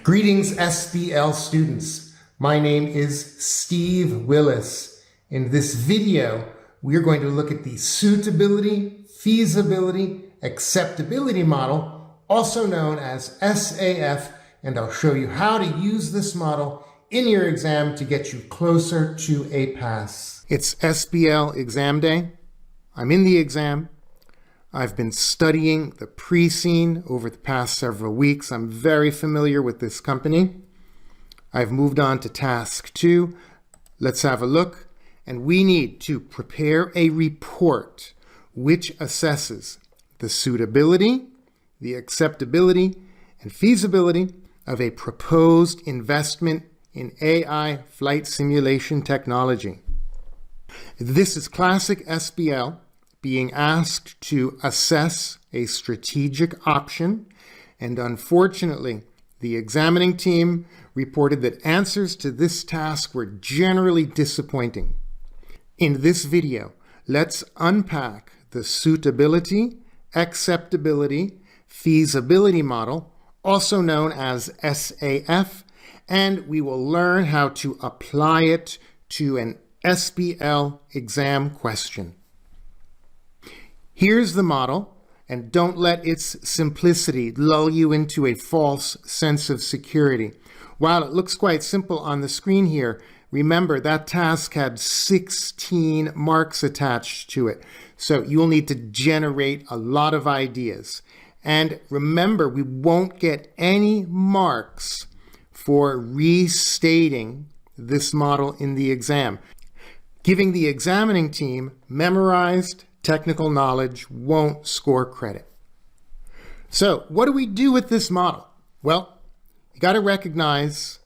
Greetings, SBL students. My name is Steve Willis. In this video, we're going to look at the Suitability, Feasibility, Acceptability model, also known as SAF, and I'll show you how to use this model in your exam to get you closer to a pass. It's SBL exam day. I'm in the exam. I've been studying the pre-scene over the past several weeks. I'm very familiar with this company. I've moved on to task 2. Let's have a look. And we need to prepare a report which assesses the suitability, the acceptability, and feasibility of a proposed investment in AI flight simulation technology. This is classic SBL, being asked to assess a strategic option, and unfortunately, the examining team reported that answers to this task were generally disappointing. In this video, let's unpack the suitability, acceptability, feasibility model, also known as SAF, and we will learn how to apply it to an SBL exam question. Here's the model, and don't let its simplicity lull you into a false sense of security. While it looks quite simple on the screen here, remember that task had 16 marks attached to it. So you'll need to generate a lot of ideas. And remember, we won't get any marks for restating this model in the exam. Giving the examining team memorized technical knowledge won't score credit. So what do we do with this model? Well, you got to recognize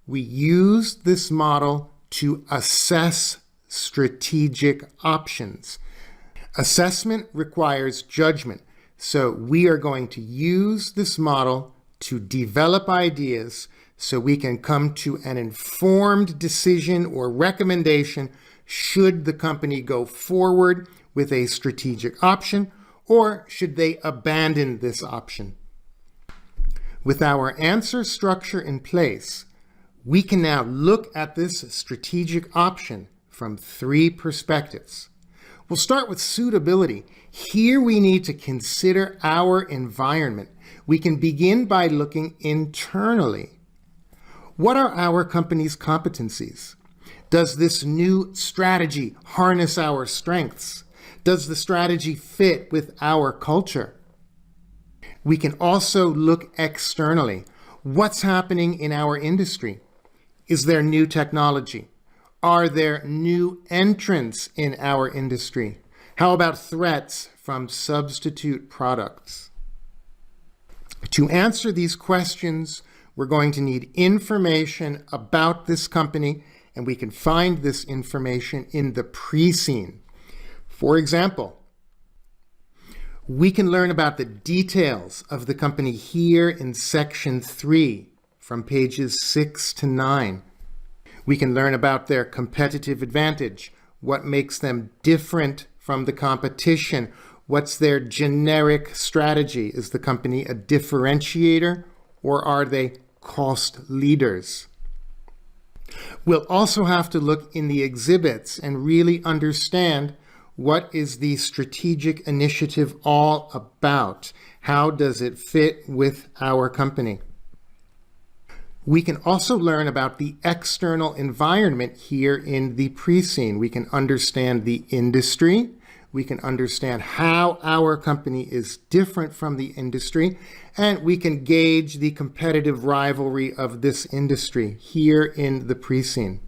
we use this model to assess strategic options. Assessment requires judgment. So we are going to use this model to develop ideas so we can come to an informed decision or recommendation should the company go forward with a strategic option, or should they abandon this option? With our answer structure in place, we can now look at this strategic option from 3 perspectives. We'll start with suitability. Here we need to consider our environment. We can begin by looking internally. What are our company's competencies? Does this new strategy harness our strengths? Does the strategy fit with our culture? We can also look externally. What's happening in our industry? Is there new technology? Are there new entrants in our industry? How about threats from substitute products? To answer these questions, we're going to need information about this company, and we can find this information in the pre-scene. For example, we can learn about the details of the company here in section 3 from pages 6 to 9. We can learn about their competitive advantage, what makes them different from the competition, what's their generic strategy. Is the company a differentiator, or are they cost leaders? We'll also have to look in the exhibits and really understand what is the strategic initiative all about? How does it fit with our company? We can also learn about the external environment here in the pre-scene. We can understand the industry. We can understand how our company is different from the industry, and we can gauge the competitive rivalry of this industry here in the pre-scene.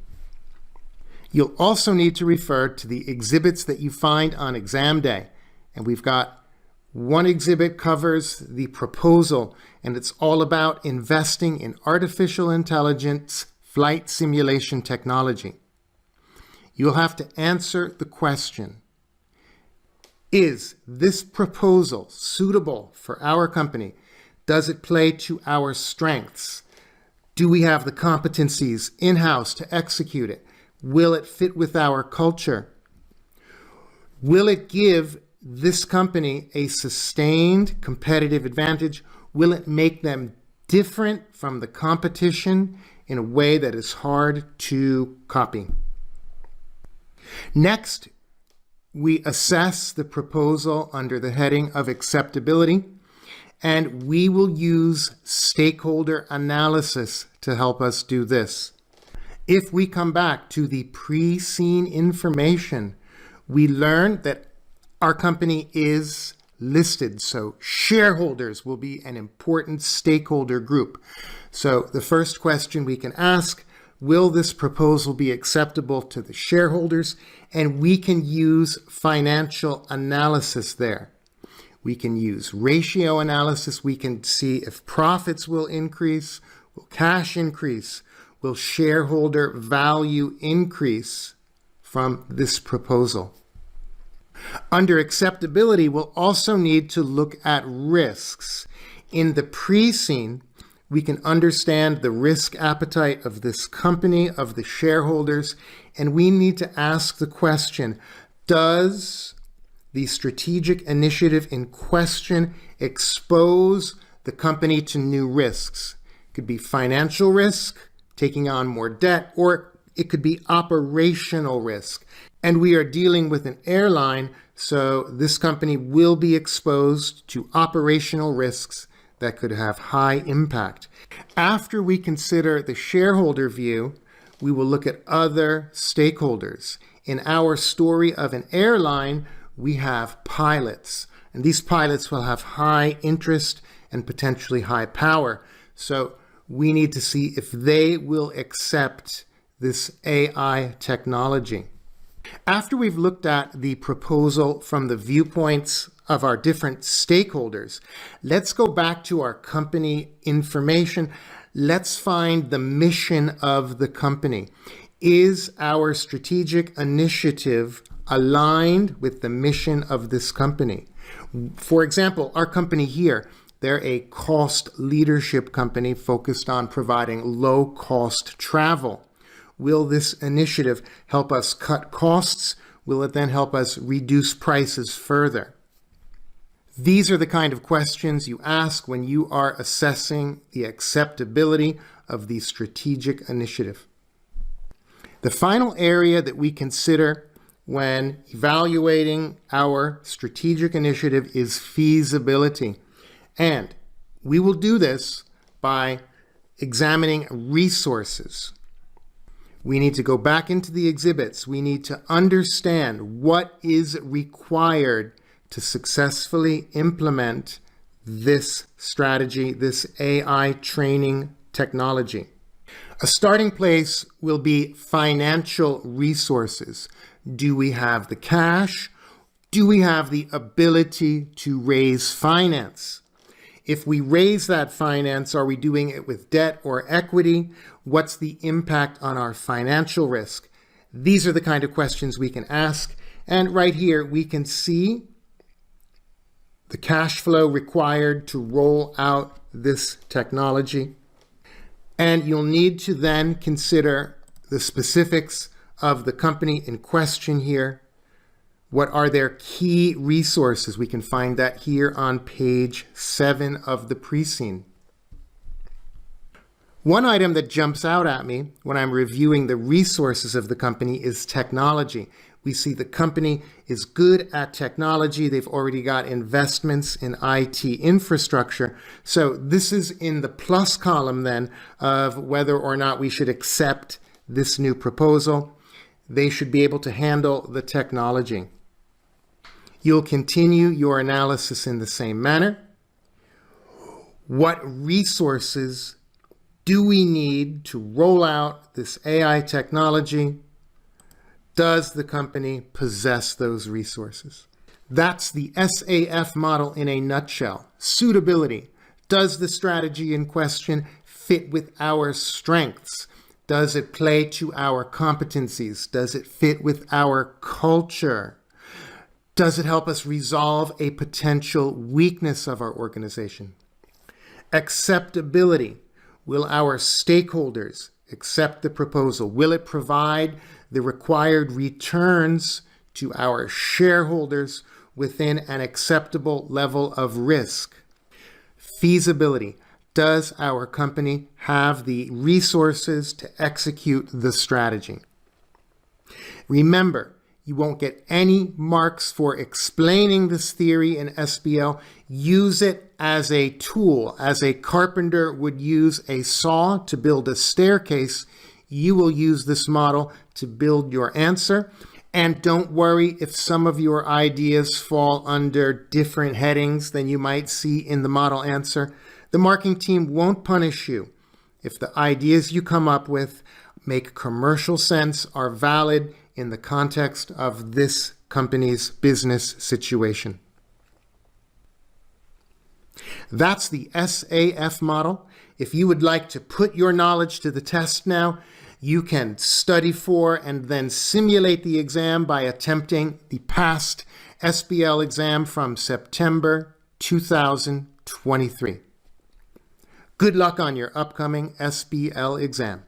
You'll also need to refer to the exhibits that you find on exam day. And we've got one exhibit covers the proposal, and it's all about investing in artificial intelligence flight simulation technology. You'll have to answer the question, is this proposal suitable for our company? Does it play to our strengths? Do we have the competencies in-house to execute it? Will it fit with our culture? Will it give this company a sustained competitive advantage? Will it make them different from the competition in a way that is hard to copy. Next, we assess the proposal under the heading of acceptability, and we will use stakeholder analysis to help us do this. If we come back to the pre-scene information, we learn that our company is listed, so shareholders will be an important stakeholder group. So the first question we can ask, will this proposal be acceptable to the shareholders? And we can use financial analysis there. We can use ratio analysis. We can see if profits will increase, will cash increase, will shareholder value increase from this proposal. Under acceptability, we'll also need to look at risks. In the pre-scene, we can understand the risk appetite of this company, of the shareholders, and we need to ask the question, does the strategic initiative in question expose the company to new risks? It could be financial risk, taking on more debt, or it could be operational risk. And we are dealing with an airline, so this company will be exposed to operational risks that could have high impact. After we consider the shareholder view, we will look at other stakeholders. In our story of an airline, we have pilots, and these pilots will have high interest and potentially high power. So we need to see if they will accept this AI technology. After we've looked at the proposal from the viewpoints of our different stakeholders, let's go back to our company information. Let's find the mission of the company. Is our strategic initiative aligned with the mission of this company? For example, our company here, they're a cost leadership company focused on providing low-cost travel. Will this initiative help us cut costs? Will it then help us reduce prices further? These are the kind of questions you ask when you are assessing the acceptability of the strategic initiative. The final area that we consider when evaluating our strategic initiative is feasibility. And we will do this by examining resources. We need to go back into the exhibits. We need to understand what is required to successfully implement this strategy, this AI training technology. A starting place will be financial resources. Do we have the cash? Do we have the ability to raise finance? If we raise that finance, are we doing it with debt or equity? What's the impact on our financial risk? These are the kind of questions we can ask. And right here, we can see the cash flow required to roll out this technology. And you'll need to then consider the specifics of the company in question here. What are their key resources? We can find that here on page 7 of the pre-scene. One item that jumps out at me when I'm reviewing the resources of the company is technology. We see the company is good at technology. They've already got investments in IT infrastructure. So this is in the plus column then of whether or not we should accept this new proposal. They should be able to handle the technology. You'll continue your analysis in the same manner. What resources do we need to roll out this AI technology? Does the company possess those resources? That's the SAF model in a nutshell. Suitability. Does the strategy in question fit with our strengths? Does it play to our competencies? Does it fit with our culture? Does it help us resolve a potential weakness of our organization? Acceptability. Will our stakeholders accept the proposal? Will it provide the required returns to our shareholders within an acceptable level of risk? Feasibility. Does our company have the resources to execute the strategy? Remember, you won't get any marks for explaining this theory in SBL. Use it as a tool. As a carpenter would use a saw to build a staircase, you will use this model to build your answer. And don't worry if some of your ideas fall under different headings than you might see in the model answer. The marking team won't punish you if the ideas you come up with make commercial sense, are valid in the context of this company's business situation. That's the SAF model. If you would like to put your knowledge to the test now, you can study for and then simulate the exam by attempting the past SBL exam from September 2023. Good luck on your upcoming SBL exam.